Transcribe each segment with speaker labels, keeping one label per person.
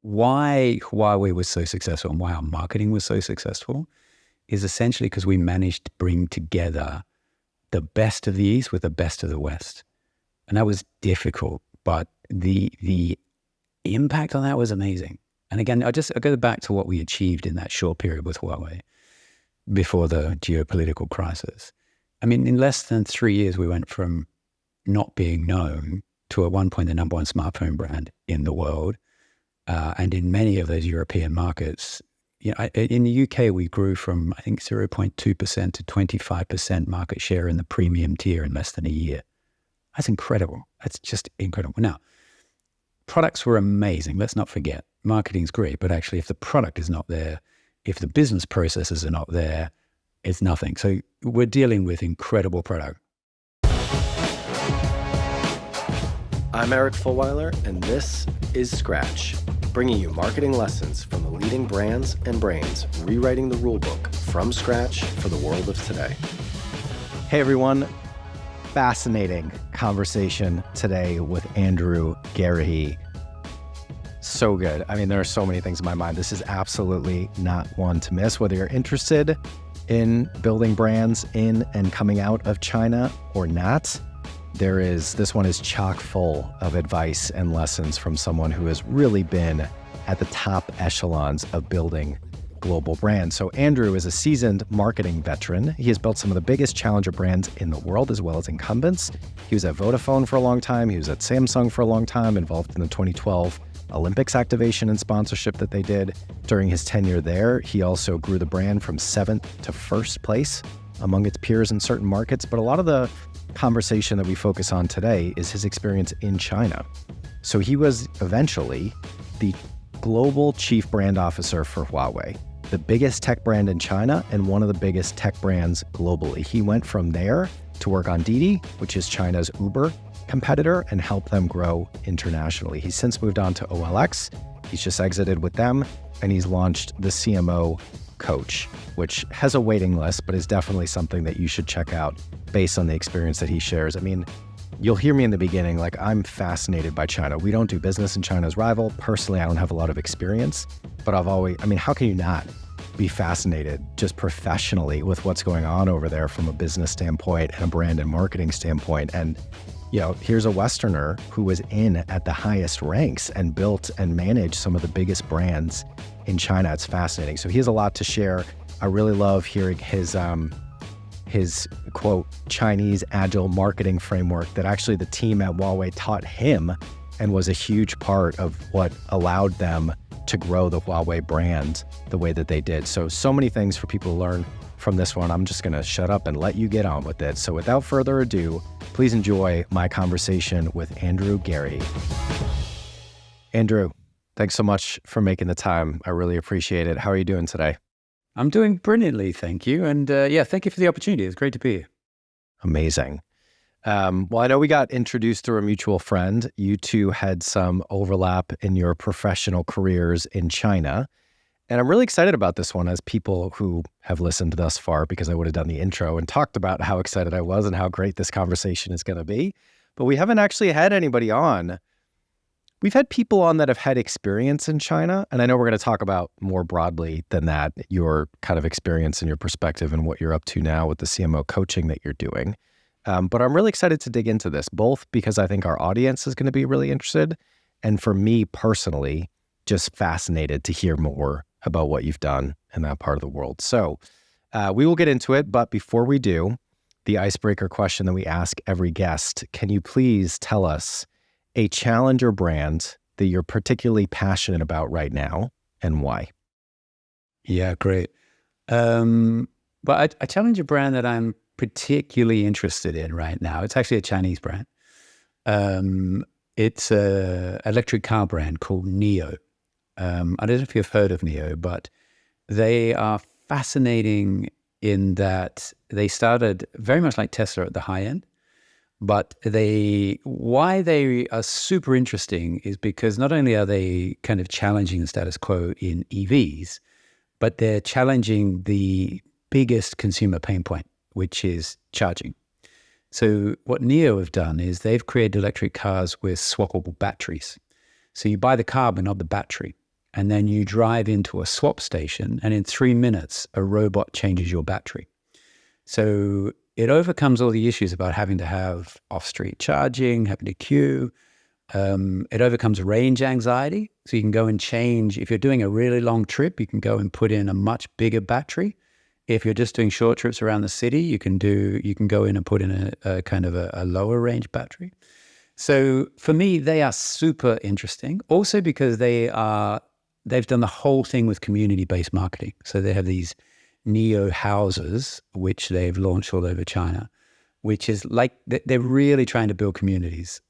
Speaker 1: why Huawei was so successful and why our marketing was so successful is essentially because we managed to bring together the best of the East with the best of the West. And that was difficult, but the impact on that was amazing. And again, I go back to what we achieved in that short period with Huawei before the geopolitical crisis. I mean, in less than 3 years, we went from not being known to at one point the number one smartphone brand in the world. And in many of those European markets, in the UK, we grew from, I think, 0.2% to 25% market share in the premium tier in less than a year. That's incredible. That's just incredible. Now, products were amazing. Let's not forget, marketing's great, but actually if the product is not there, if the business processes are not there, it's nothing. So we're dealing with incredible product.
Speaker 2: I'm Eric Fulweiler, and this is Scratch, bringing you marketing lessons from the leading brands and brains rewriting the rulebook from scratch for the world of today. Hey everyone, fascinating conversation today with Andrew Garahy. So good. I mean, there are so many things in my mind. This is absolutely not one to miss. Whether you're interested in building brands in and coming out of China or not, this one is chock full of advice and lessons from someone who has really been at the top echelons of building global brands. So Andrew is a seasoned marketing veteran. He has built some of the biggest challenger brands in the world, as well as incumbents. He was at Vodafone for a long time. He was at Samsung for a long time, involved in the 2012 Olympics activation and sponsorship that they did. During his tenure there, he also grew the brand from 7th to 1st place among its peers in certain markets. But a lot of the conversation that we focus on today is his experience in China. So he was eventually the global chief brand officer for Huawei, the biggest tech brand in China and one of the biggest tech brands globally. He went from there to work on Didi, which is China's Uber competitor, and help them grow internationally. He's since moved on to OLX. He's just exited with them, and he's launched the CMO Coach, which has a waiting list, but is definitely something that you should check out based on the experience that he shares. I mean, you'll hear me in the beginning, like, I'm fascinated by China. We don't do business in China's rival. Personally, I don't have a lot of experience, but how can you not be fascinated just professionally with what's going on over there from a business standpoint and a brand and marketing standpoint? And here's a Westerner who was in at the highest ranks and built and managed some of the biggest brands in China. It's fascinating. So he has a lot to share. I really love hearing his quote, Chinese agile marketing framework that actually the team at Huawei taught him and was a huge part of what allowed them to grow the Huawei brand the way that they did. So many things for people to learn from this one. I'm just going to shut up and let you get on with it. So without further ado, please enjoy my conversation with Andrew Garahy. Andrew, thanks so much for making the time. I really appreciate it. How are you doing today?
Speaker 1: I'm doing brilliantly, thank you. And thank you for the opportunity. It's great to be here.
Speaker 2: Amazing. Well, I know we got introduced through a mutual friend. You two had some overlap in your professional careers in China. And I'm really excited about this one as people who have listened thus far, because I would have done the intro and talked about how excited I was and how great this conversation is going to be. But we haven't actually had anybody on. We've had people on that have had experience in China. And I know we're going to talk about more broadly than that, your kind of experience and your perspective and what you're up to now with the CMO coaching that you're doing. But I'm really excited to dig into this, both because I think our audience is going to be really interested. And for me personally, just fascinated to hear more about what you've done in that part of the world. So we will get into it. But before we do, the icebreaker question that we ask every guest, can you please tell us a challenger brand that you're particularly passionate about right now and why?
Speaker 1: Yeah, great. But a challenger brand that I'm particularly interested in right now, it's actually a Chinese brand. It's an electric car brand called NIO. I don't know if you've heard of NIO, but they are fascinating in that they started very much like Tesla at the high end. But why they are super interesting is because not only are they kind of challenging the status quo in EVs, but they're challenging the biggest consumer pain point, which is charging. So what NIO have done is they've created electric cars with swappable batteries. So you buy the car, but not the battery. and then you drive into a swap station, and in 3 minutes, a robot changes your battery. So it overcomes all the issues about having to have off-street charging, having to queue. It overcomes range anxiety. So you can go and change. If you're doing a really long trip, you can go and put in a much bigger battery. If you're just doing short trips around the city, you can go in and put in a kind of a lower range battery. So for me, they are super interesting. Also because they've done the whole thing with community-based marketing. So they have these neo houses, which they've launched all over China, which is like, they're really trying to build communities.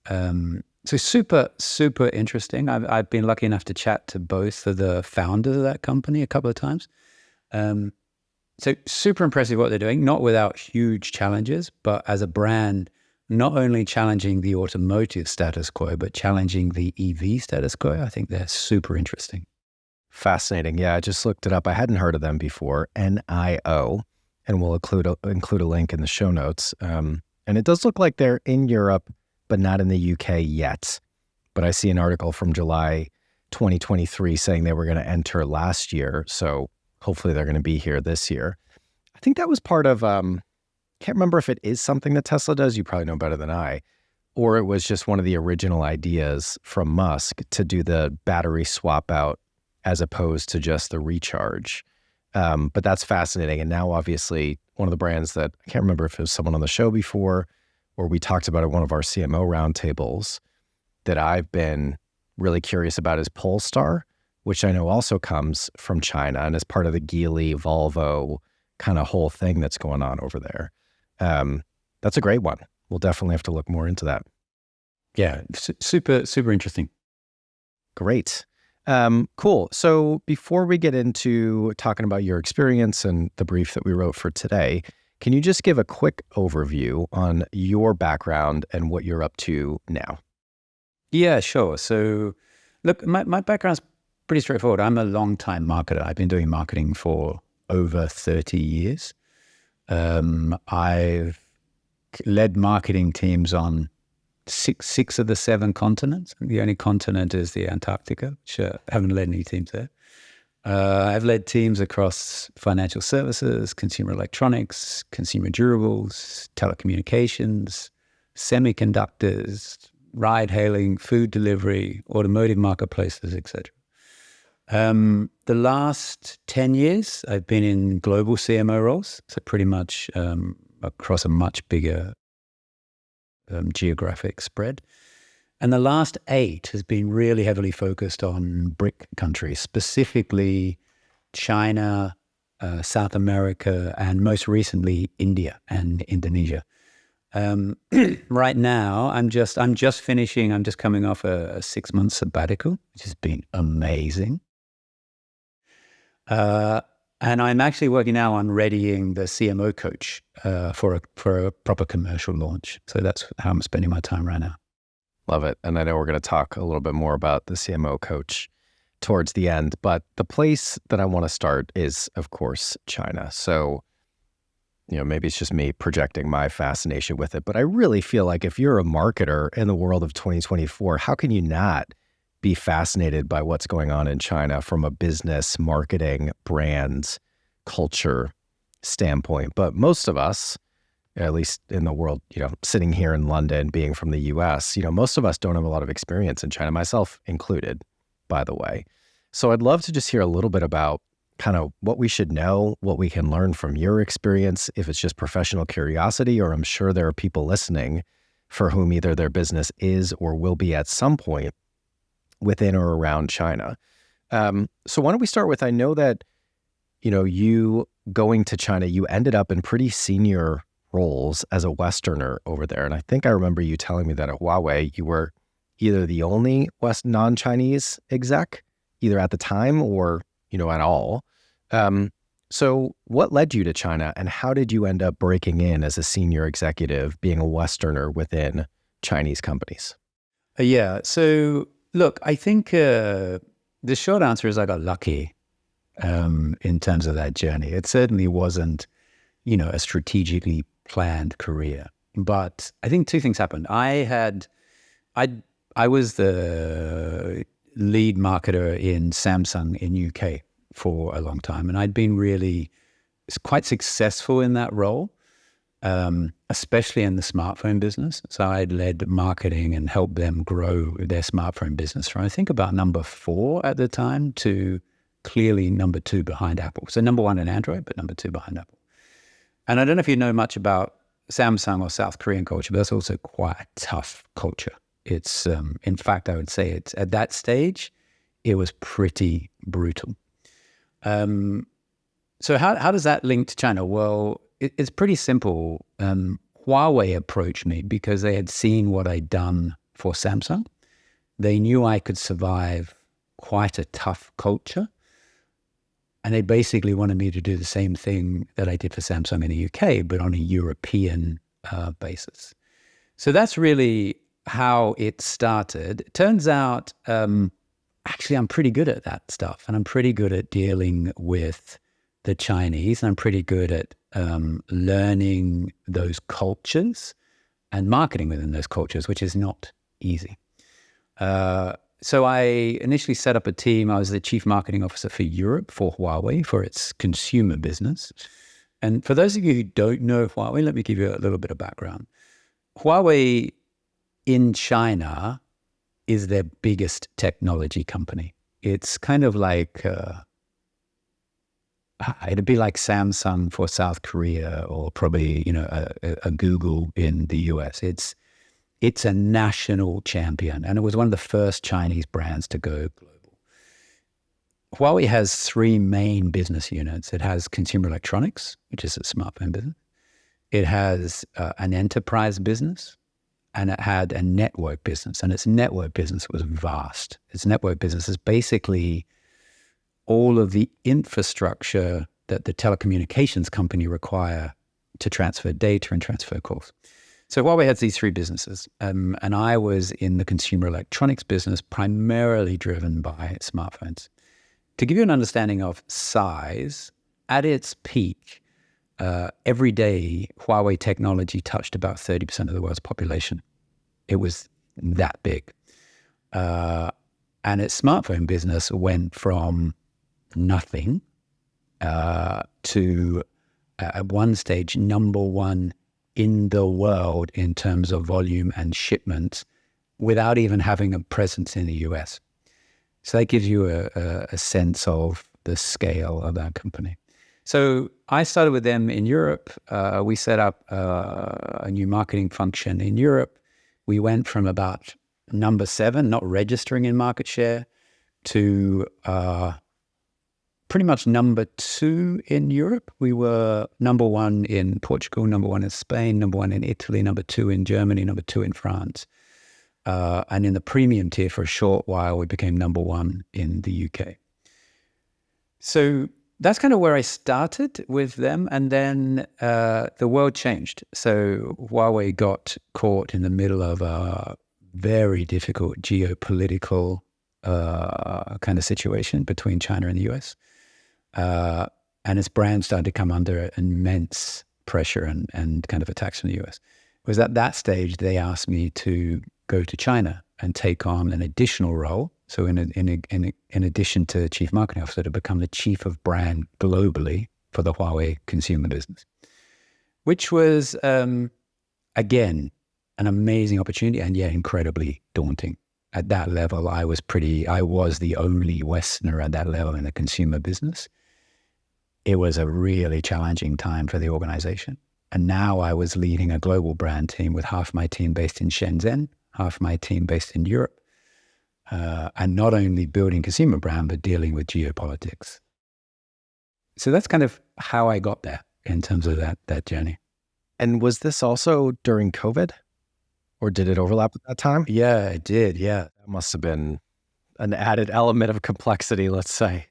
Speaker 1: So super, super interesting. I've been lucky enough to chat to both of the founders of that company a couple of times. So super impressive what they're doing, not without huge challenges, but as a brand, not only challenging the automotive status quo, but challenging the EV status quo. I think they're super interesting.
Speaker 2: Fascinating. Yeah, I just looked it up. I hadn't heard of them before, NIO, and we'll include a link in the show notes. And it does look like they're in Europe, but not in the UK yet. But I see an article from July 2023 saying they were going to enter last year. So hopefully they're going to be here this year. I think that was part of, can't remember if it is something that Tesla does. You probably know better than I. Or it was just one of the original ideas from Musk to do the battery swap out as opposed to just the recharge. But that's fascinating. And now obviously one of the brands that I can't remember if it was someone on the show before or we talked about at one of our CMO roundtables that I've been really curious about is Polestar, which I know also comes from China and is part of the Geely, Volvo kind of whole thing that's going on over there. That's a great one. We'll definitely have to look more into that.
Speaker 1: Yeah, super, super interesting.
Speaker 2: Great. Cool. So before we get into talking about your experience and the brief that we wrote for today, can you just give a quick overview on your background and what you're up to now?
Speaker 1: Yeah, sure. So look, my background's pretty straightforward. I'm a long-time marketer. I've been doing marketing for over 30 years. I've led marketing teams on six of the 7 continents. The only continent is the Antarctica, which I haven't led any teams there. I've led teams across financial services, consumer electronics, consumer durables, telecommunications, semiconductors, ride-hailing, food delivery, automotive marketplaces, etc. The last 10 years, I've been in global CMO roles, so pretty much across a much bigger geographic spread. And the last 8 has been really heavily focused on BRIC countries, specifically China, South America, and most recently India and Indonesia. Right now, I'm just coming off a 6-month sabbatical, which has been amazing. And I'm actually working now on readying the CMO Coach for a proper commercial launch. So that's how I'm spending my time right now.
Speaker 2: Love it. And I know we're going to talk a little bit more about the CMO Coach towards the end, but the place that I want to start is, of course, China. So, maybe it's just me projecting my fascination with it, but I really feel like if you're a marketer in the world of 2024, how can you not be fascinated by what's going on in China from a business, marketing, brand, culture standpoint? But most of us, at least in the world, sitting here in London, being from the US, most of us don't have a lot of experience in China, myself included, by the way. So I'd love to just hear a little bit about kind of what we should know, what we can learn from your experience, if it's just professional curiosity, or I'm sure there are people listening for whom either their business is or will be at some point within or around China. So why don't we start with, I know that, you going to China, you ended up in pretty senior roles as a Westerner over there. And I think I remember you telling me that at Huawei, you were either the only non-Chinese exec, either at the time or, at all. So what led you to China and how did you end up breaking in as a senior executive, being a Westerner within Chinese companies?
Speaker 1: Yeah. So look, I think the short answer is I got lucky in terms of that journey. It certainly wasn't, a strategically planned career. But I think 2 things happened. I was the lead marketer in Samsung in UK for a long time. And I'd been really quite successful in that role, especially in the smartphone business. So I'd led marketing and helped them grow their smartphone business from, I think, about number 4 at the time to clearly number 2 behind Apple. So number 1 in Android, but number 2 behind Apple. And I don't know if you know much about Samsung or South Korean culture, but that's also quite a tough culture. It's, in fact, I would say it's at that stage, it was pretty brutal. So how does that link to China? Well, it's pretty simple. Huawei approached me because they had seen what I'd done for Samsung. They knew I could survive quite a tough culture. And they basically wanted me to do the same thing that I did for Samsung in the UK, but on a European basis. So that's really how it started. It turns out, actually, I'm pretty good at that stuff. And I'm pretty good at dealing with the Chinese. And I'm pretty good at learning those cultures and marketing within those cultures, which is not easy. So I initially set up a team. I was the chief marketing officer for Europe for Huawei for its consumer business. And for those of you who don't know Huawei, let me give you a little bit of background. Huawei in China is their biggest technology company. It's kind of like, it'd be like Samsung for South Korea, or probably, a Google in the US. It's a national champion, and it was one of the first Chinese brands to go global. Huawei has 3 main business units. It has consumer electronics, which is a smartphone business. It has an enterprise business, and it had a network business. And its network business was vast. Its network business is basically all of the infrastructure that the telecommunications company require to transfer data and transfer calls. So Huawei has these 3 businesses, and I was in the consumer electronics business, primarily driven by smartphones. To give you an understanding of size, at its peak, every day, Huawei technology touched about 30% of the world's population. It was that big. And its smartphone business went from nothing to, at one stage, number 1 in the world in terms of volume and shipments without even having a presence in the US. So that gives you a sense of the scale of that company. So I started with them in Europe. We set up a new marketing function in Europe. We went from about number 7, not registering in market share, to pretty much number 2 in Europe. We were number 1 in Portugal, number 1 in Spain, number 1 in Italy, number 2 in Germany, number 2 in France. And in the premium tier for a short while, we became number 1 in the UK. So that's kind of where I started with them. And then the world changed. So Huawei got caught in the middle of a very difficult geopolitical kind of situation between China and the US. And its brand started to come under immense pressure and kind of attacks from the US. It was at that stage they asked me to go to China and take on an additional role. So in addition to chief marketing officer, to become the chief of brand globally for the Huawei consumer business, which was, again, an amazing opportunity and yet incredibly daunting. At that level, I was the only Westerner at that level in the consumer business. It was a really challenging time for the organization. And now I was leading a global brand team with half my team based in Shenzhen, half my team based in Europe, and not only building consumer brand, but dealing with geopolitics. So that's kind of how I got there in terms of that journey.
Speaker 2: And was this also during COVID? Or did it overlap at that time?
Speaker 1: Yeah, it did, yeah.
Speaker 2: That must have been an added element of complexity, let's say.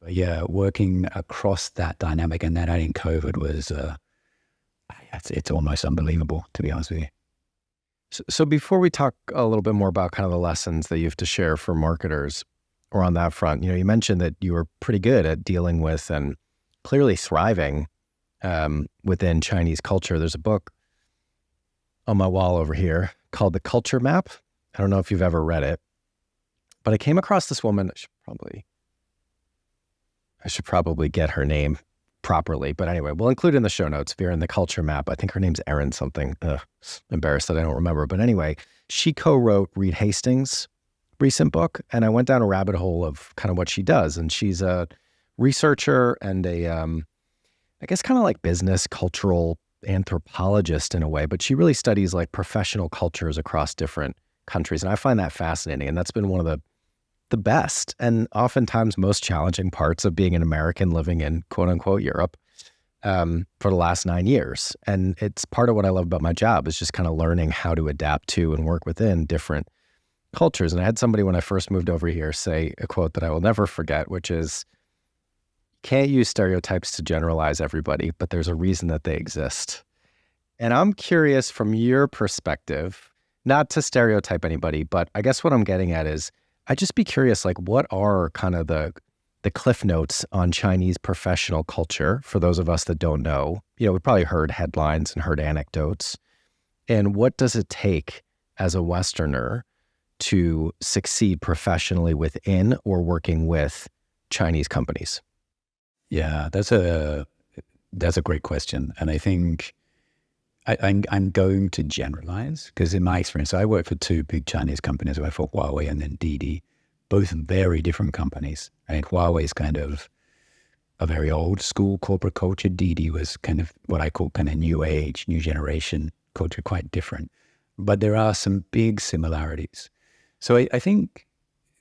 Speaker 1: Yeah, working across that dynamic and then adding COVID was, it's almost unbelievable, to be honest with you.
Speaker 2: So before we talk a little bit more about kind of the lessons that you have to share for marketers, or on that front, you mentioned that you were pretty good at dealing with and clearly thriving within Chinese culture. There's a book on my wall over here called The Culture Map. I don't know if you've ever read it. But I came across this woman. I should probably get her name properly. But anyway, we'll include in the show notes if you're in the culture map. I think her name's Erin something. Embarrassed that I don't remember. But anyway, she co-wrote Reed Hastings' recent book. And I went down a rabbit hole of kind of what she does. And she's a researcher and I guess kind of like business cultural anthropologist in a way. But she really studies like professional cultures across different countries. And I find that fascinating. And that's been one of the best and oftentimes most challenging parts of being an American living in quote unquote Europe for the last 9 years. And it's part of what I love about my job is just kind of learning how to adapt to and work within different cultures. And I had somebody when I first moved over here say a quote that I will never forget, which is, can't use stereotypes to generalize everybody, but there's a reason that they exist. And I'm curious from your perspective, not to stereotype anybody, but I guess what I'm getting at is, I'd just be curious, like, what are kind of the cliff notes on Chinese professional culture for those of us that don't know? We've probably heard headlines and heard anecdotes. And what does it take as a Westerner to succeed professionally within or working with Chinese companies?
Speaker 1: Yeah, that's a great question. And I think I'm going to generalize because in my experience, I worked for two big Chinese companies. I worked for Huawei and then Didi, both very different companies. Right? Huawei is kind of a very old school corporate culture. Didi was kind of what I call kind of new age, new generation culture, quite different. But there are some big similarities. So I think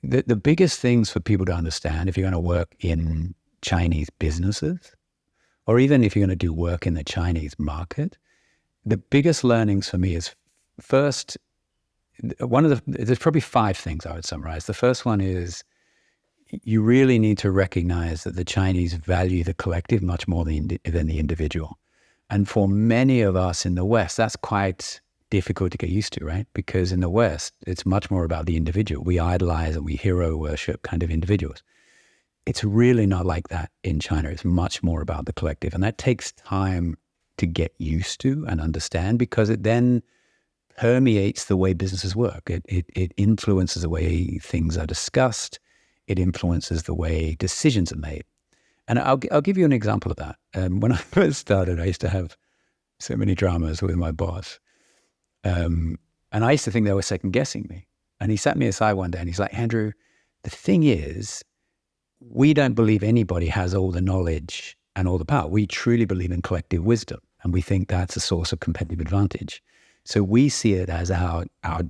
Speaker 1: that the biggest things for people to understand if you're going to work in Chinese businesses, or even if you're going to do work in the Chinese market, the biggest learnings for me is first, there's probably 5 things I would summarize. The first one is you really need to recognize that the Chinese value the collective much more than the individual. And for many of us in the West, that's quite difficult to get used to, right? Because in the West, it's much more about the individual. We idolize and we hero worship kind of individuals. It's really not like that in China. It's much more about the collective. And that takes time to get used to and understand because it then permeates the way businesses work. It influences the way things are discussed. It influences the way decisions are made. And I'll give you an example of that. When I first started, I used to have so many dramas with my boss. And I used to think they were second guessing me. And he sat me aside one day and he's like, Andrew, the thing is, we don't believe anybody has all the knowledge and all the power. We truly believe in collective wisdom. And we think that's a source of competitive advantage. So we see it as our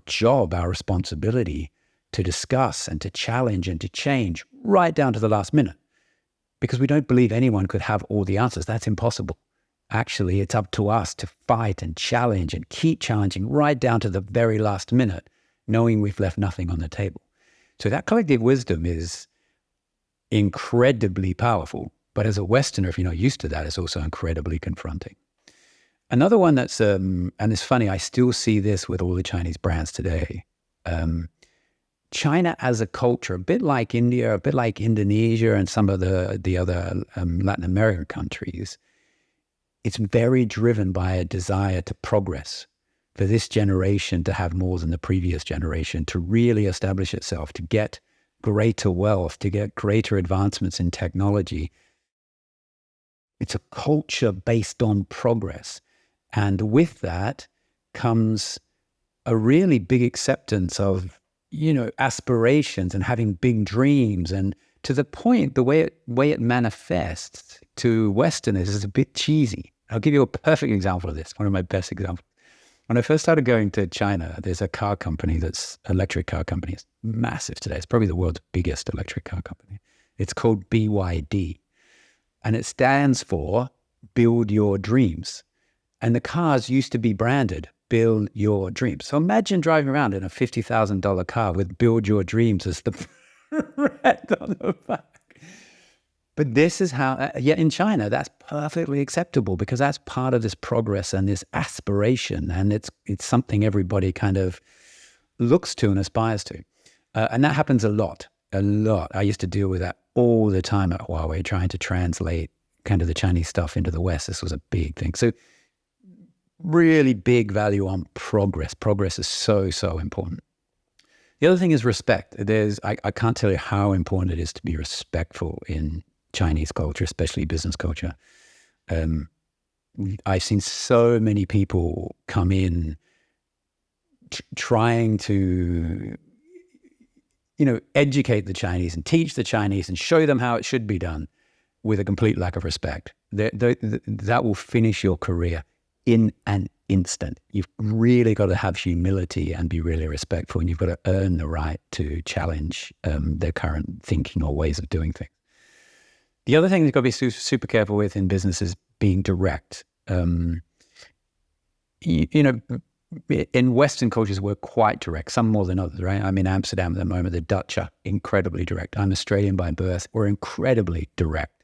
Speaker 1: job, our responsibility to discuss and to challenge and to change right down to the last minute. Because we don't believe anyone could have all the answers. That's impossible. Actually, it's up to us to fight and challenge and keep challenging right down to the very last minute, knowing we've left nothing on the table. So that collective wisdom is incredibly powerful. But as a Westerner, if you're not used to that, it's also incredibly confronting. Another one that's, and it's funny, I still see this with all the Chinese brands today. China as a culture, a bit like India, a bit like Indonesia and some of the other Latin American countries, it's very driven by a desire to progress, for this generation to have more than the previous generation, to really establish itself, to get greater wealth, to get greater advancements in technology. It's a culture based on progress. And with that comes a really big acceptance of, aspirations and having big dreams. And to the point, the way it manifests to Westerners is a bit cheesy. I'll give you a perfect example of this, one of my best examples. When I first started going to China, there's a car company electric car company. It's massive today. It's probably the world's biggest electric car company. It's called BYD. And it stands for Build Your Dreams. And the cars used to be branded Build Your Dreams. So imagine driving around in a $50,000 car with Build Your Dreams as the red on the back. But this is how, yet in China, that's perfectly acceptable because that's part of this progress and this aspiration. And it's something everybody kind of looks to and aspires to. And that happens a lot. I used to deal with that all the time at Huawei, trying to translate kind of the Chinese stuff into the West. This was a big thing. So really big value on progress. Progress is so, so important. The other thing is respect. I can't tell you how important it is to be respectful in Chinese culture, especially business culture. I've seen so many people come in trying to, educate the Chinese and teach the Chinese and show them how it should be done with a complete lack of respect. That will finish your career in an instant. You've really got to have humility and be really respectful, and you've got to earn the right to challenge their current thinking or ways of doing things. The other thing you've got to be super careful with in business is being direct. In Western cultures, we're quite direct, some more than others, right? I'm in Amsterdam at the moment. The Dutch are incredibly direct. I'm Australian by birth. We're incredibly direct.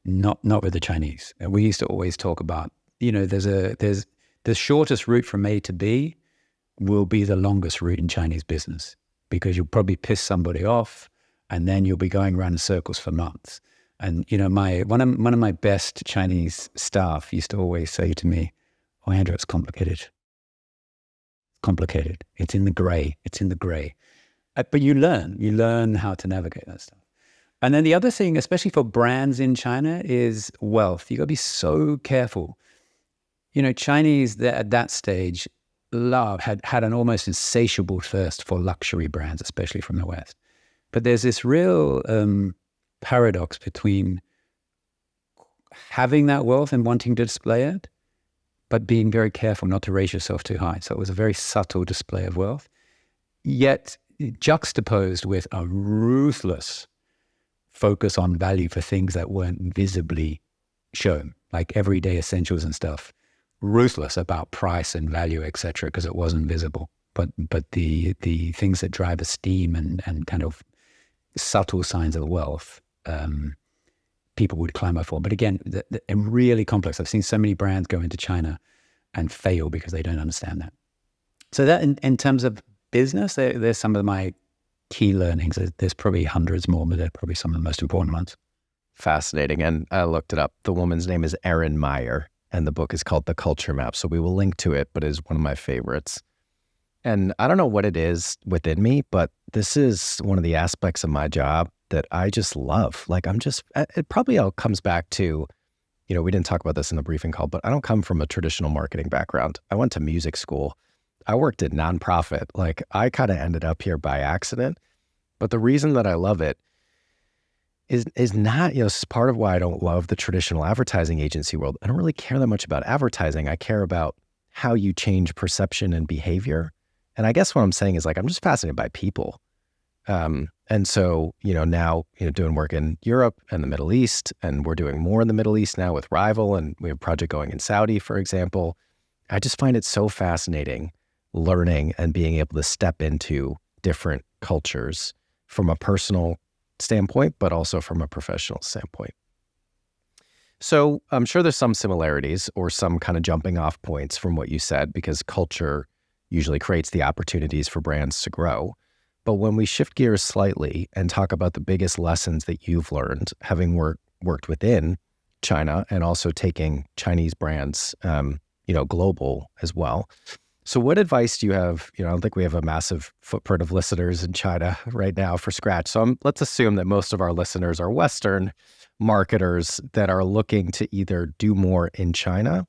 Speaker 1: Not with the Chinese. We used to always talk about, there's the shortest route from A to B will be the longest route in Chinese business, because you'll probably piss somebody off and then you'll be going around in circles for months. And, one of my best Chinese staff used to always say to me, "Oh, Andrew, it's complicated. Complicated. It's in the gray. But you learn how to navigate that stuff. And then the other thing, especially for brands in China, is wealth. You got to be so careful. Chinese at that stage had an almost insatiable thirst for luxury brands, especially from the West. But there's this real paradox between having that wealth and wanting to display it, but being very careful not to raise yourself too high. So it was a very subtle display of wealth, yet juxtaposed with a ruthless focus on value for things that weren't visibly shown, like everyday essentials and stuff. Ruthless about price and value, etc., because it wasn't visible. But the things that drive esteem and kind of subtle signs of wealth, people would clamor for. But again, they're really complex. I've seen so many brands go into China and fail because they don't understand that. So that in terms of business, there's some of my key learnings. There's probably hundreds more, but they're probably some of the most important ones.
Speaker 2: Fascinating. And I looked it up. The woman's name is Erin Meyer, and the book is called The Culture Map. So we will link to it, but it is one of my favorites. And I don't know what it is within me, but this is one of the aspects of my job that I just love. Like it probably all comes back to, we didn't talk about this in the briefing call, but I don't come from a traditional marketing background. I went to music school. I worked at nonprofit. Like I kind of ended up here by accident, but the reason that I love it is not, it's part of why I don't love the traditional advertising agency world. I don't really care that much about advertising. I care about how you change perception and behavior. And I guess what I'm saying is like, I'm just fascinated by people. And so, now, doing work in Europe and the Middle East, and we're doing more in the Middle East now with Rival, and we have a project going in Saudi, for example. I just find it so fascinating learning and being able to step into different cultures from a personal standpoint, but also from a professional standpoint. So I'm sure there's some similarities or some kind of jumping off points from what you said, because culture usually creates the opportunities for brands to grow. But when we shift gears slightly and talk about the biggest lessons that you've learned, having worked within China and also taking Chinese brands, global as well. So what advice do you have? I don't think we have a massive footprint of listeners in China right now for Scratch. So let's assume that most of our listeners are Western marketers that are looking to either do more in China.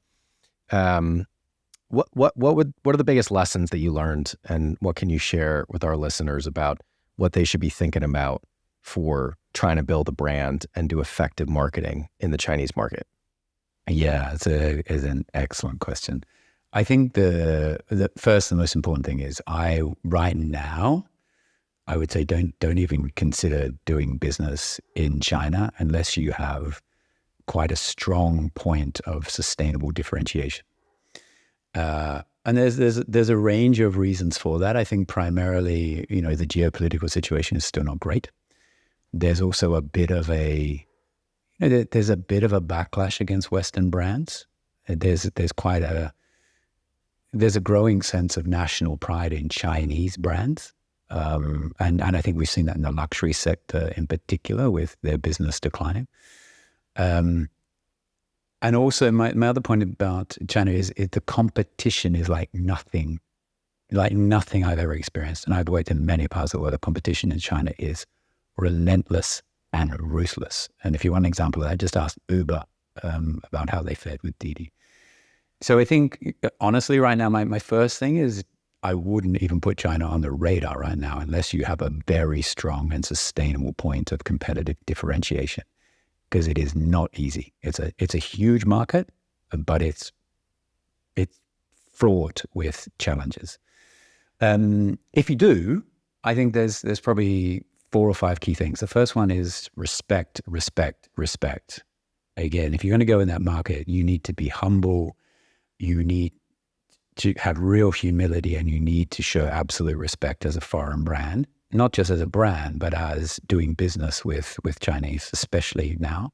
Speaker 2: What are the biggest lessons that you learned, and what can you share with our listeners about what they should be thinking about for trying to build a brand and do effective marketing in the Chinese market?
Speaker 1: Yeah, it's an excellent question. I think the first and most important thing is right now, I would say don't even consider doing business in China unless you have quite a strong point of sustainable differentiation. And there's a range of reasons for that. I think primarily, the geopolitical situation is still not great. There's also a bit of a backlash against Western brands. There's a growing sense of national pride in Chinese brands. And I think we've seen that in the luxury sector in particular with their business declining. And also my other point about China is the competition is like nothing like nothing I've ever experienced. And I've worked in many parts of the world. The competition in China is relentless and ruthless. And if you want an example of that, just ask Uber about how they fared with Didi. So I think, honestly, right now, my first thing is I wouldn't even put China on the radar right now unless you have a very strong and sustainable point of competitive differentiation, because it is not easy. It's a huge market, but it's fraught with challenges. If you do, I think there's probably 4 or 5 key things. The first one is respect, respect, respect. Again, if you're going to go in that market, you need to be humble. You need to have real humility, and you need to show absolute respect as a foreign brand, not just as a brand, but as doing business with Chinese, especially now.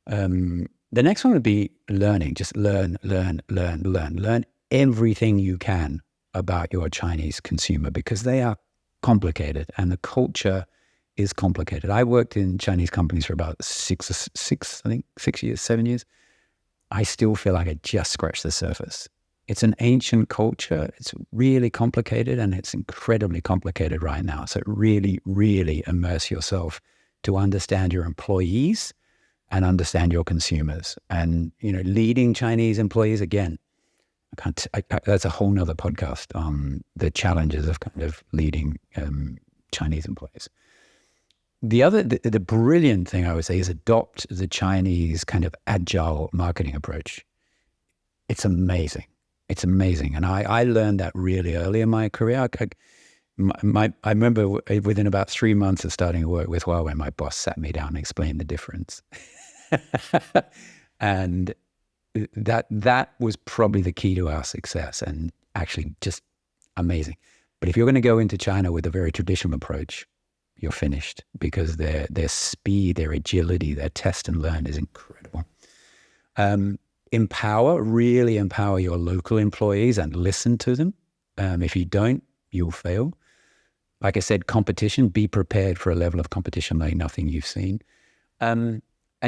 Speaker 1: The next one would be learning. Just learn everything you can about your Chinese consumer, because they are complicated and the culture is complicated. I worked in Chinese companies for about 6 years, 7 years. I still feel like I just scratched the surface. It's an ancient culture. It's really complicated, and it's incredibly complicated right now. So really, really immerse yourself to understand your employees and understand your consumers. And, leading Chinese employees, again, that's a whole nother podcast on the challenges of kind of leading Chinese employees. The brilliant thing I would say is adopt the Chinese kind of agile marketing approach. It's amazing. It's amazing. And I learned that really early in my career. I remember within about 3 months of starting to work with Huawei, my boss sat me down and explained the difference. And that was probably the key to our success, and actually just amazing. But if you're going to go into China with a very traditional approach, you're finished, because their speed, their agility, their test and learn is incredible. Really empower your local employees and listen to them. If you don't, you'll fail. Like I said, competition, be prepared for a level of competition like nothing you've seen. And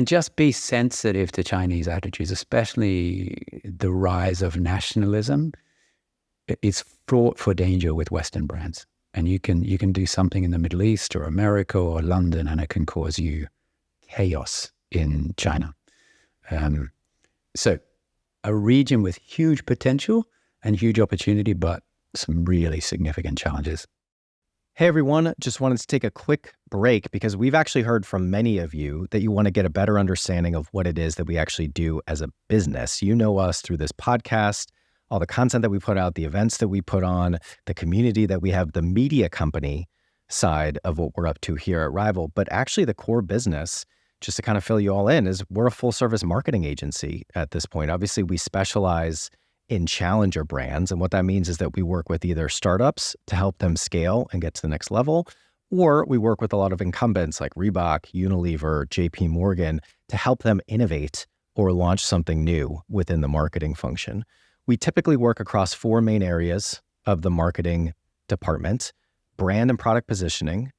Speaker 1: just be sensitive to Chinese attitudes, especially the rise of nationalism. It's fraught for danger with Western brands. And you can do something in the Middle East or America or London, and it can cause you chaos in China. So a region with huge potential and huge opportunity, but some really significant challenges.
Speaker 2: Hey everyone, just wanted to take a quick break because we've actually heard from many of you that you want to get a better understanding of what it is that we actually do as a business. You know us through this podcast, all the content that we put out, the events that we put on, the community that we have, the media company side of what we're up to here at Rival. But actually the core business, just to kind of fill you all in, is we're a full service marketing agency at this point. Obviously, we specialize in challenger brands. And what that means is that we work with either startups to help them scale and get to the next level, or we work with a lot of incumbents like Reebok, Unilever, JP Morgan to help them innovate or launch something new within the marketing function. We typically work across 4 main areas of the marketing department: brand and product positioning,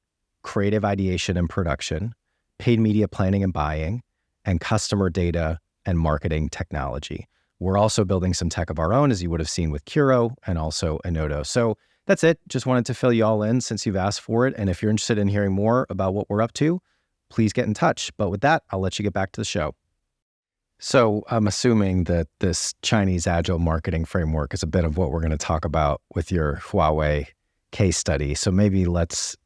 Speaker 2: creative ideation and production, paid media planning and buying, and customer data and marketing technology. We're also building some tech of our own, as you would have seen with Curo and also Enodo. So that's it. Just wanted to fill you all in since you've asked for it. And if you're interested in hearing more about what we're up to, please get in touch. But with that, I'll let you get back to the show. So I'm assuming that this Chinese agile marketing framework is a bit of what we're going to talk about with your Huawei case study. So maybe let's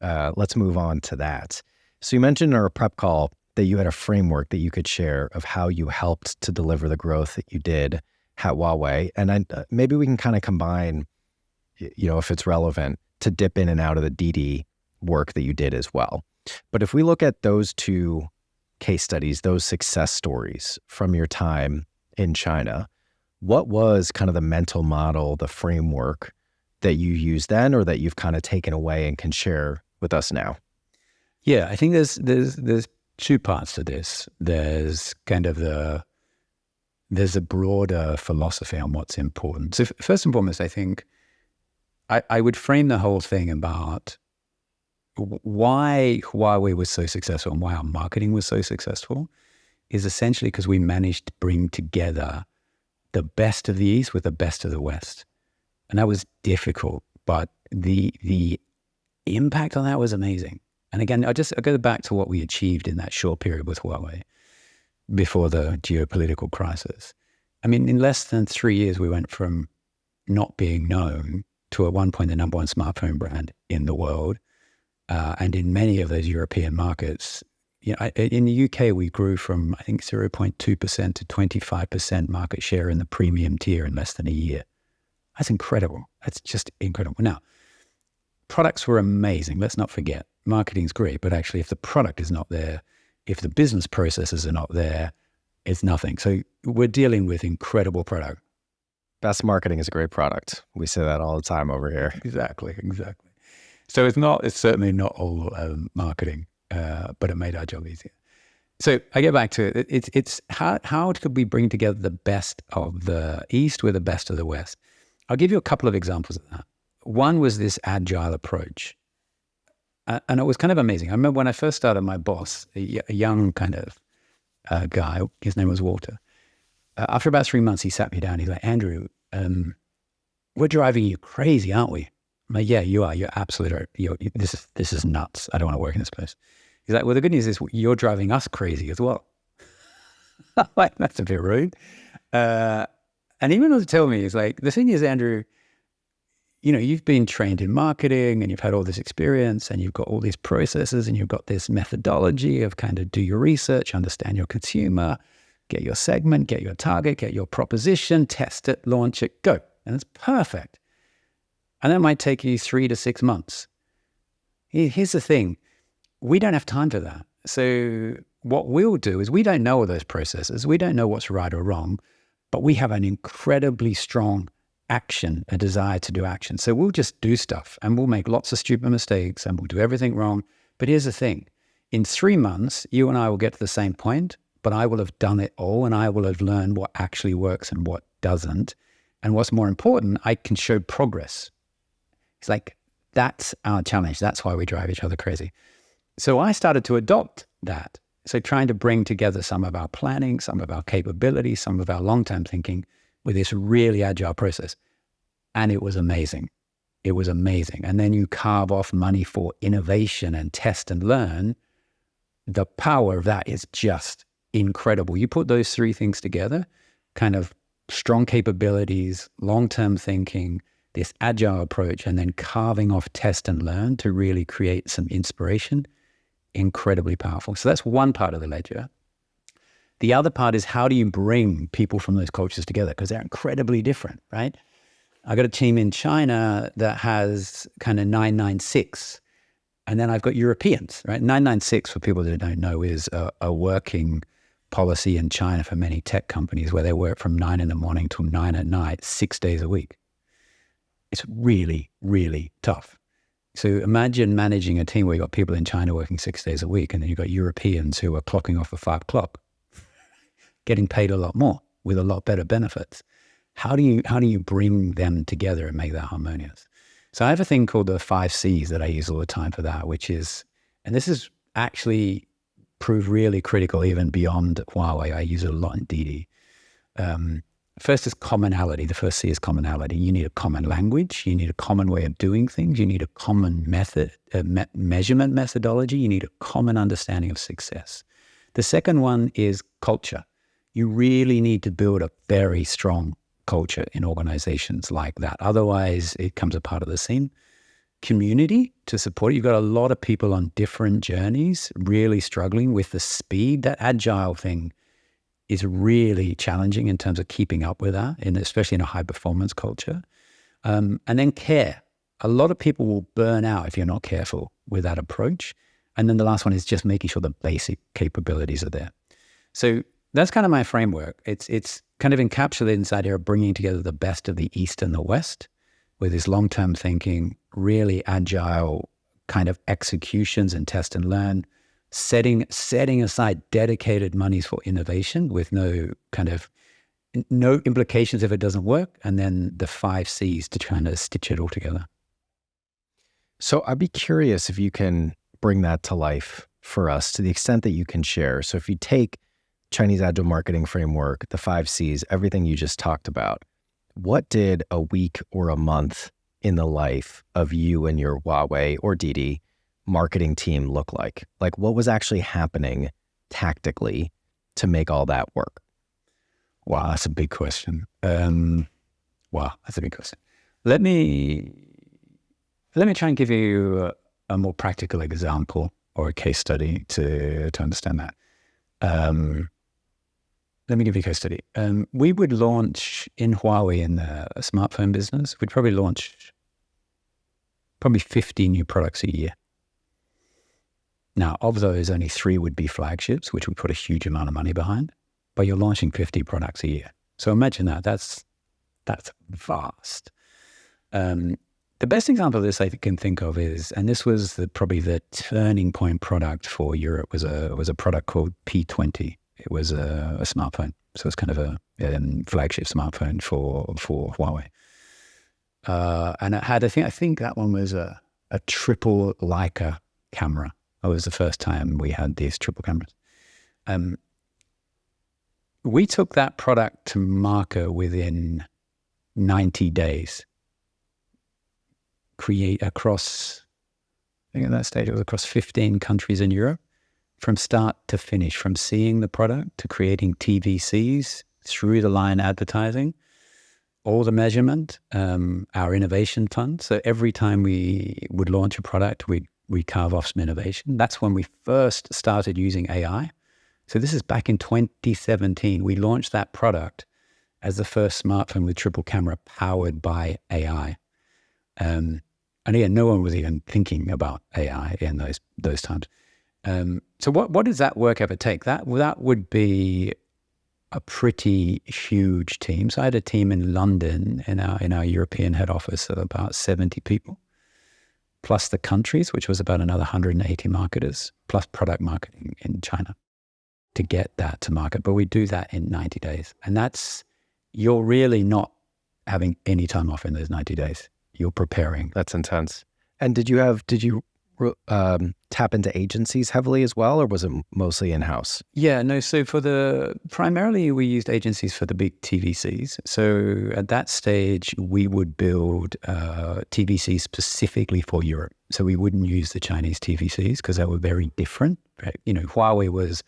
Speaker 2: move on to that. So you mentioned in our prep call that you had a framework that you could share of how you helped to deliver the growth that you did at Huawei. And maybe we can kind of combine, if it's relevant, to dip in and out of the Didi work that you did as well. But if we look at those 2 case studies, those success stories from your time in China, what was kind of the mental model, the framework that you used then, or that you've kind of taken away and can share with us now?
Speaker 1: Yeah, I think there's 2 parts to this. There's kind of there's a broader philosophy on what's important. So first and foremost, I think I would frame the whole thing about why Huawei was so successful and why our marketing was so successful is essentially because we managed to bring together the best of the East with the best of the West. And that was difficult, but the impact on that was amazing. And again, I go back to what we achieved in that short period with Huawei before the geopolitical crisis. I mean, in less than 3 years, we went from not being known to at one point the number one smartphone brand in the world. And in many of those European markets, in the UK, we grew from, I think, 0.2% to 25% market share in the premium tier in less than a year. That's incredible. That's just incredible. Now, products were amazing. Let's not forget, marketing's great, but actually if the product is not there, if the business processes are not there, it's nothing. So we're dealing with incredible product.
Speaker 2: Best marketing is a great product. We say that all the time over here.
Speaker 1: Exactly. So it's certainly not all marketing, but it made our job easier. So I get back to it. It's how could we bring together the best of the East with the best of the West? I'll give you a couple of examples of that. One was this agile approach. And it was kind of amazing. I remember when I first started, my boss, a young kind of guy, his name was Walter. After about 3 months, he sat me down. He's like, Andrew, we're driving you crazy, aren't we? I'm like, yeah, you are. You're absolutely right. This is nuts. I don't want to work in this place. He's like, well, the good news is you're driving us crazy as well. Like, that's a bit rude. And even though he told me, he's like, the thing is, Andrew, you've been trained in marketing and you've had all this experience and you've got all these processes and you've got this methodology of kind of do your research, understand your consumer, get your segment, get your target, get your proposition, test it, launch it, go. And it's perfect. And that might take you 3 to 6 months. Here's the thing. We don't have time for that. So what we'll do is we don't know all those processes. We don't know what's right or wrong, but we have an incredibly strong action, a desire to do action. So we'll just do stuff and we'll make lots of stupid mistakes and we'll do everything wrong. But here's the thing. In 3 months, you and I will get to the same point, but I will have done it all and I will have learned what actually works and what doesn't. And what's more important, I can show progress. It's like, that's our challenge. That's why we drive each other crazy. So I started to adopt that. So trying to bring together some of our planning, some of our capabilities, some of our long-term thinking with this really agile process. And it was amazing. It was amazing. And then you carve off money for innovation and test and learn. The power of that is just incredible. You put those 3 things together, kind of strong capabilities, long-term thinking, this agile approach, and then carving off test and learn to really create some inspiration, incredibly powerful. So that's one part of the ledger. The other part is how do you bring people from those cultures together? Because they're incredibly different, right? I got a team in China that has kind of 996. And then I've got Europeans, right? 996, for people that don't know, is a working policy in China for many tech companies where they work from 9 in the morning till 9 at night, 6 days a week. It's really, really tough. So imagine managing a team where you've got people in China working 6 days a week, and then you've got Europeans who are clocking off at 5 o'clock, getting paid a lot more with a lot better benefits. How do you bring them together and make that harmonious? So I have a thing called the 5 C's that I use all the time for that, which is, and this is actually proved really critical even beyond Huawei. I use it a lot in Didi. First is commonality. The first C is commonality. You need a common language. You need a common way of doing things. You need a common method, measurement methodology. You need a common understanding of success. The second one is culture. You really need to build a very strong culture in organizations like that. Otherwise, it comes apart at the seam. Community to support it. You've got a lot of people on different journeys, really struggling with the speed. That agile thing is really challenging in terms of keeping up with that, and especially in a high performance culture. And then care. A lot of people will burn out if you're not careful with that approach. And then the last one is just making sure the basic capabilities are there. So that's kind of my framework. It's kind of encapsulated inside here, bringing together the best of the East and the West with this long-term thinking, really agile kind of executions and test and learn, setting aside dedicated monies for innovation with no implications if it doesn't work, and then the 5 C's to try to stitch it all together.
Speaker 2: So I'd be curious if you can bring that to life for us to the extent that you can share. So if you take Chinese Agile Marketing Framework, the 5 C's, everything you just talked about, What did a week or a month in the life of you and your Huawei or Didi marketing team look like? Like, what was actually happening tactically to make all that work?
Speaker 1: Wow, that's a big question. That's a big question. Let me try and give you a more practical example or a case study to understand that. Let me give you a case study. We would launch in Huawei in the smartphone business. We'd probably launch 50 new products a year. Now, of those, only 3 would be flagships, which we put a huge amount of money behind. But you're launching 50 products a year. So imagine that. That's vast. The best example of this I can think of is, and this was probably the turning point product for Europe, was a product called P20. It was a smartphone. So it's kind of a flagship smartphone for Huawei. And it had, I think that one was a triple Leica camera. That was the first time we had these triple cameras. We took that product to market within 90 days. Across 15 countries in Europe, from start to finish, from seeing the product to creating TVCs, through the line advertising, all the measurement, our innovation fund. So every time we would launch a product, we'd carve off some innovation. That's when we first started using AI. So this is back in 2017. We launched that product as the first smartphone with triple camera powered by AI. And again, no one was even thinking about AI in those times. So what does that work ever take? That would be a pretty huge team. So I had a team in London in our European head office of about 70 people, plus the countries, which was about another 180 marketers, plus product marketing in China to get that to market. But we do that in 90 days. And you're really not having any time off in those 90 days. You're preparing.
Speaker 2: That's intense. And did you tap into agencies heavily as well, or was it mostly in-house?
Speaker 1: Yeah, no. So primarily we used agencies for the big TVCs. So at that stage, we would build TVCs specifically for Europe. So we wouldn't use the Chinese TVCs because they were very different. Right? Huawei was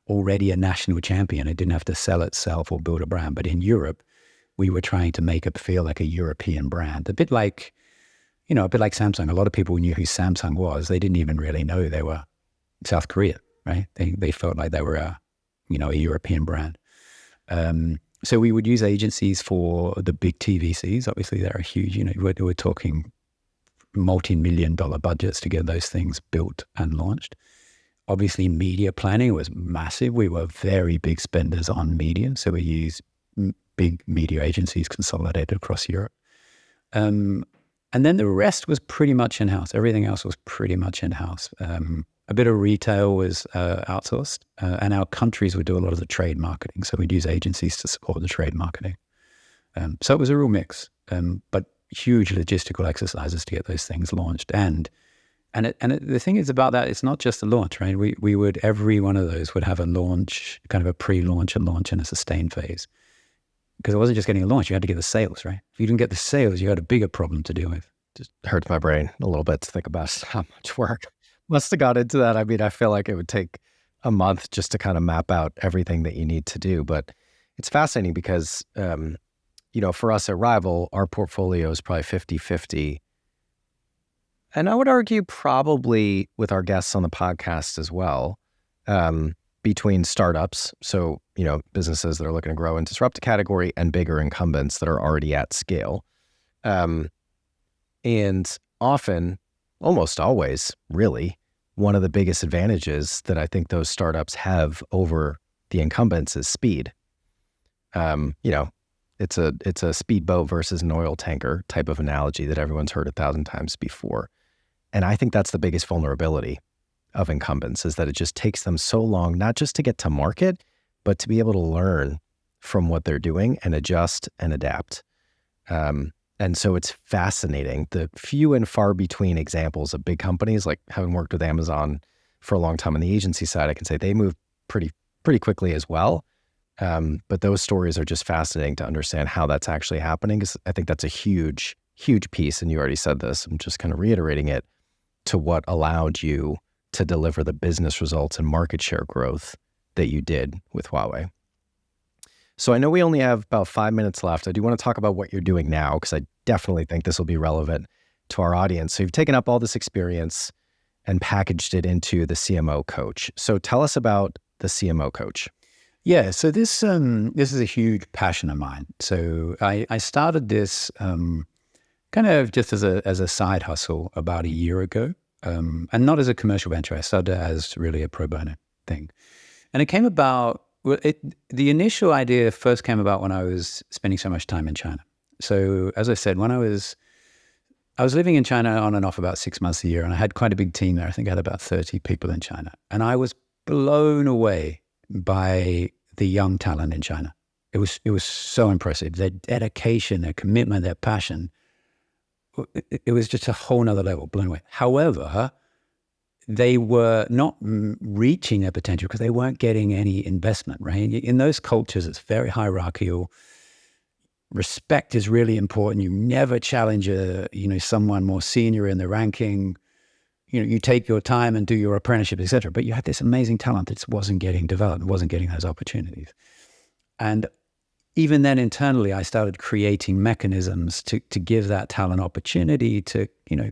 Speaker 1: already a national champion. It didn't have to sell itself or build a brand. But in Europe, we were trying to make it feel like a European brand, a bit like Samsung. A lot of people knew who Samsung was. They didn't even really know they were South Korea, right? They felt like they were a European brand. So we would use agencies for the big TVCs. Obviously, they're huge. We're talking multi-million-dollar budgets to get those things built and launched. Obviously, media planning was massive. We were very big spenders on media. So we used big media agencies consolidated across Europe. And then the rest was pretty much in-house. Everything else was pretty much in-house. A bit of retail was outsourced, and our countries would do a lot of the trade marketing. So we'd use agencies to support the trade marketing. So it was a real mix, but huge logistical exercises to get those things launched. And the thing is about that, it's not just the launch, right? We would, every one of those would have a launch, kind of a pre-launch, a launch, and a sustain phase. Because it wasn't just getting a launch, you had to get the sales, right? If you didn't get the sales, you had a bigger problem to deal with.
Speaker 2: Just hurts my brain a little bit to think about how much work must have got into that. I mean, I feel like it would take a month just to kind of map out everything that you need to do. But it's fascinating because, for us at Rival, our portfolio is probably 50-50. And I would argue probably with our guests on the podcast as well, between startups, so, businesses that are looking to grow and disrupt a category, and bigger incumbents that are already at scale. And often, almost always, really, one of the biggest advantages that I think those startups have over the incumbents is speed. It's a speedboat versus an oil tanker type of analogy that everyone's heard 1,000 times before. And I think that's the biggest vulnerability of incumbents, is that it just takes them so long, not just to get to market, but to be able to learn from what they're doing and adjust and adapt. And so it's fascinating. The few and far between examples of big companies, like having worked with Amazon for a long time on the agency side, I can say they move pretty quickly as well. But those stories are just fascinating to understand how that's actually happening, because I think that's a huge, huge piece. And you already said this, I'm just kind of reiterating it, to what allowed you to deliver the business results and market share growth that you did with Huawei. So I know we only have about 5 minutes left. I do want to talk about what you're doing now, because I definitely think this will be relevant to our audience. So you've taken up all this experience and packaged it into the CMO Coach. So tell us about the CMO Coach.
Speaker 1: Yeah, so this is a huge passion of mine. So I started this kind of just as a side hustle about a year ago, and not as a commercial venture. I started it as really a pro bono thing, and it came about. Well, the initial idea first came about when I was spending so much time in China. So as I said, when I was living in China on and off about 6 months a year, and I had quite a big team there. I think I had about 30 people in China, and I was blown away by the young talent in China. It was so impressive. Their dedication, their commitment, their passion. It was just a whole nother level, blown away. However, they were not reaching their potential because they weren't getting any investment, right? In those cultures, it's very hierarchical. Respect is really important. You never challenge someone more senior in the ranking. You take your time and do your apprenticeship, etc. But you had this amazing talent that wasn't getting developed, wasn't getting those opportunities. And even then internally, I started creating mechanisms to give that talent opportunity to,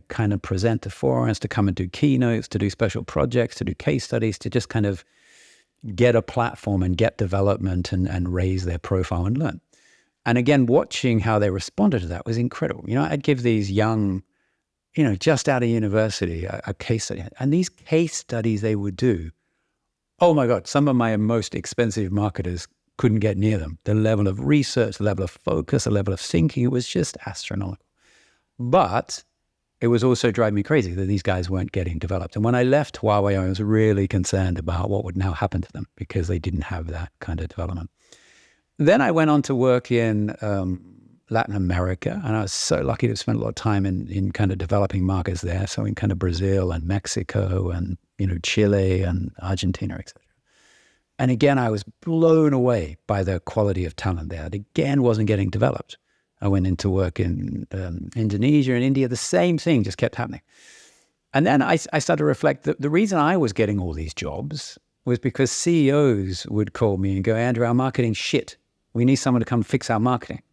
Speaker 1: kind of present to forums, to come and do keynotes, to do special projects, to do case studies, to just kind of get a platform and get development and raise their profile and learn. And again, watching how they responded to that was incredible. I'd give these young, just out of university, a case study. And these case studies they would do, oh my God, some of my most expensive marketers couldn't get near them. The level of research, the level of focus, the level of thinking, it was just astronomical. But it was also driving me crazy that these guys weren't getting developed. And when I left Huawei, I was really concerned about what would now happen to them because they didn't have that kind of development. Then I went on to work in Latin America, and I was so lucky to spend a lot of time in kind of developing markets there. So in kind of Brazil and Mexico and, Chile and Argentina, etc. And again, I was blown away by the quality of talent there. It again wasn't getting developed. I went into work in Indonesia and India. The same thing just kept happening. And then I started to reflect that the reason I was getting all these jobs was because CEOs would call me and go, Andrew, our marketing's shit. We need someone to come fix our marketing.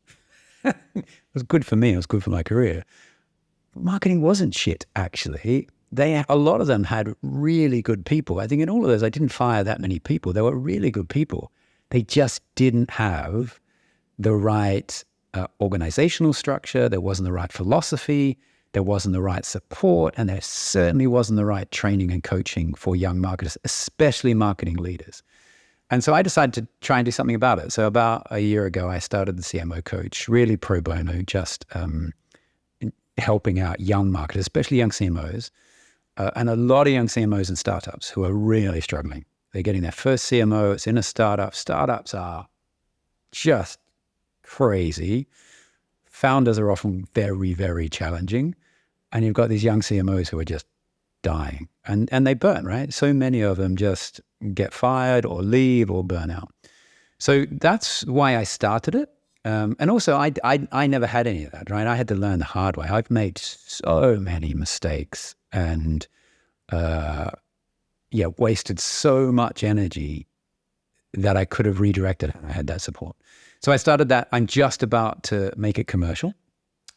Speaker 1: It was good for me. It was good for my career. Marketing wasn't shit, actually. A lot of them had really good people. I think in all of those, I didn't fire that many people. They were really good people. They just didn't have the right organizational structure. There wasn't the right philosophy. There wasn't the right support. And there certainly wasn't the right training and coaching for young marketers, especially marketing leaders. And so I decided to try and do something about it. So about a year ago, I started the CMO Coach, really pro bono, just helping out young marketers, especially young CMOs. And a lot of young CMOs and startups who are really struggling. They're getting their first CMO. It's in a startup. Startups are just crazy. Founders are often very, very challenging. And you've got these young CMOs who are just dying. And they burn, right? So many of them just get fired or leave or burn out. So that's why I started it. And also, I never had any of that, right? I had to learn the hard way. I've made so many mistakes and, wasted so much energy that I could have redirected had I had that support. So I started that. I'm just about to make it commercial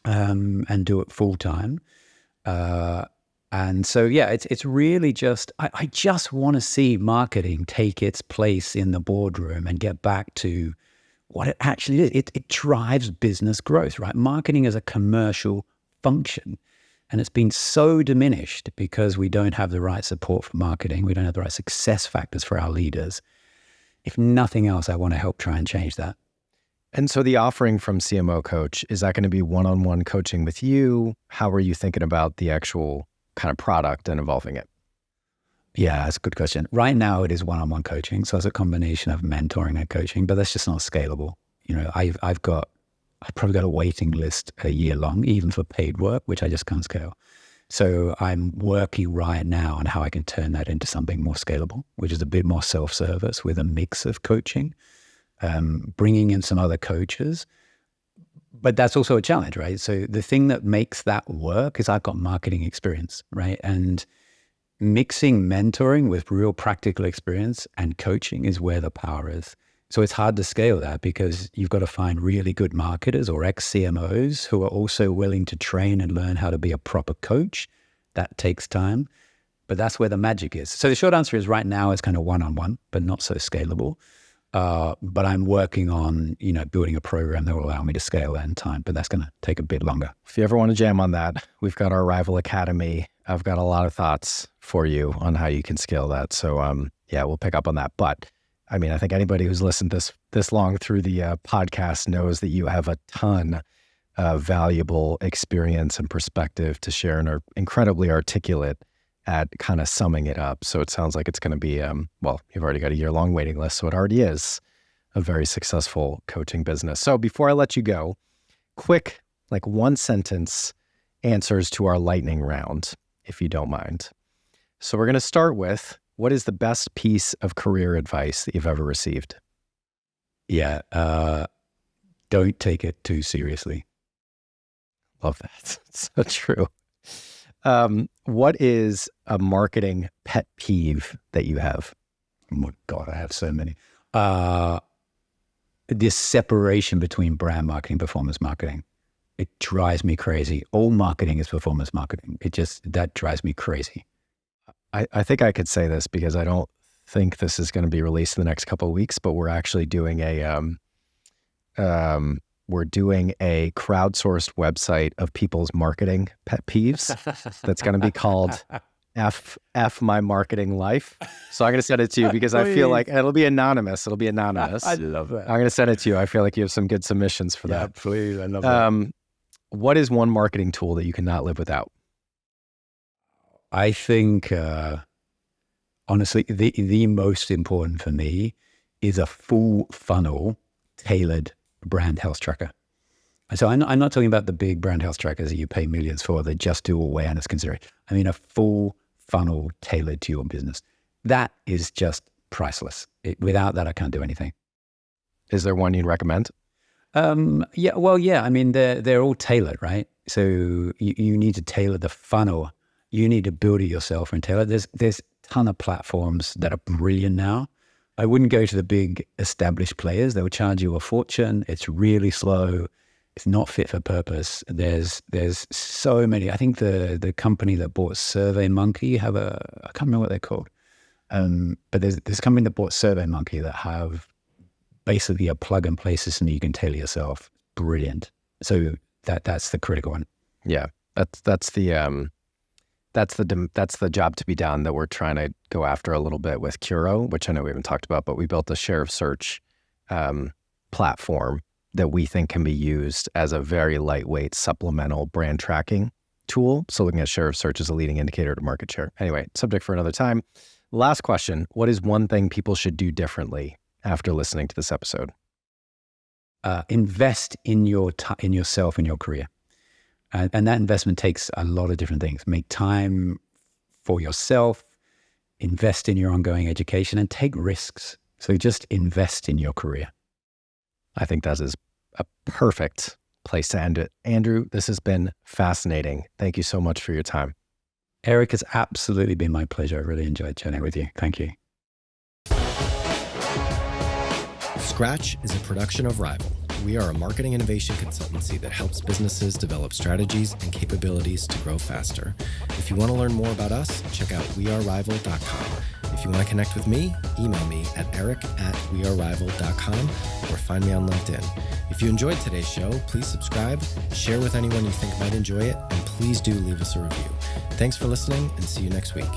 Speaker 1: and do it full time. And so, it's really just, I just want to see marketing take its place in the boardroom and get back to what it actually is. It drives business growth, right? Marketing is a commercial function. And it's been so diminished because we don't have the right support for marketing. We don't have the right success factors for our leaders. If nothing else, I want to help try and change that.
Speaker 2: And so the offering from CMO Coach, is that going to be one-on-one coaching with you? How are you thinking about the actual kind of product and evolving it?
Speaker 1: Yeah, that's a good question. Right now, it is one-on-one coaching. So it's a combination of mentoring and coaching, but that's just not scalable. I've probably got a waiting list a year long, even for paid work, which I just can't scale. So I'm working right now on how I can turn that into something more scalable, which is a bit more self-service with a mix of coaching. bringing in some other coaches. But that's also a challenge, right? So the thing that makes that work is I've got marketing experience, right? And mixing mentoring with real practical experience and coaching is where the power is. So it's hard to scale that because you've got to find really good marketers or ex-CMOs who are also willing to train and learn how to be a proper coach. That takes time, but that's where the magic is. So the short answer is right now it's kind of one-on-one, but not so scalable. But I'm working on, building a program that will allow me to scale that in time, but that's going to take a bit longer.
Speaker 2: If you ever want to jam on that, we've got our Rival Academy. I've got a lot of thoughts for you on how you can scale that. So, we'll pick up on that. But I mean, I think anybody who's listened this long through the podcast knows that you have a ton of valuable experience and perspective to share and are incredibly articulate at kind of summing it up. So it sounds like it's going to be, you've already got a year-long waiting list, so it already is a very successful coaching business. So before I let you go, quick, one sentence answers to our lightning round, if you don't mind. So we're going to start with, what is the best piece of career advice that you've ever received?
Speaker 1: Yeah, don't take it too seriously.
Speaker 2: Love that. So true. What is a marketing pet peeve that you have?
Speaker 1: Oh my God, I have so many. This separation between brand marketing and performance marketing, it drives me crazy. All marketing is performance marketing. That drives me crazy.
Speaker 2: I think I could say this because I don't think this is going to be released in the next couple of weeks, but we're actually doing a crowdsourced website of people's marketing pet peeves that's going to be called F My Marketing Life. So I'm going to send it to you because I feel like it'll be anonymous. I
Speaker 1: love that.
Speaker 2: I'm going to send it to you. I feel like you have some good submissions for that.
Speaker 1: Please. I love that.
Speaker 2: What is one marketing tool that you cannot live without?
Speaker 1: I think, honestly, the most important for me is a full funnel tailored brand health tracker. So I'm not talking about the big brand health trackers that you pay millions for that just do awareness consideration. I mean, a full funnel tailored to your business. That is just priceless. Without that, I can't do anything.
Speaker 2: Is there one you'd recommend?
Speaker 1: I mean, they're all tailored, right? So you need to tailor the funnel. You need to build it yourself and tailor. There's a ton of platforms that are brilliant now. I wouldn't go to the big established players. They will charge you a fortune. It's really slow. It's not fit for purpose. There's so many. I think the company that bought SurveyMonkey I can't remember what they're called. But there's this company that bought SurveyMonkey that have basically a plug and play system that you can tailor yourself. Brilliant. So that's the critical one.
Speaker 2: Yeah, that's the job to be done that we're trying to go after a little bit with Curo, which I know we haven't talked about, but we built a share of search platform that we think can be used as a very lightweight supplemental brand tracking tool. So looking at share of search as a leading indicator to market share. Anyway, subject for another time. Last question. What is one thing people should do differently after listening to this episode?
Speaker 1: Invest in yourself and your career. And that investment takes a lot of different things. Make time for yourself, invest in your ongoing education, and take risks. So just invest in your career.
Speaker 2: I think that is a perfect place to end it. Andrew, this has been fascinating. Thank you so much for your time.
Speaker 1: Eric, it's absolutely been my pleasure. I really enjoyed chatting with you. Thank you.
Speaker 2: Scratch is a production of Rival. We are a marketing innovation consultancy that helps businesses develop strategies and capabilities to grow faster. If you want to learn more about us, check out wearerival.com. If you want to connect with me, email me at eric@wearerival.com or find me on LinkedIn. If you enjoyed today's show, please subscribe, share with anyone you think might enjoy it, and please do leave us a review. Thanks for listening, and see you next week.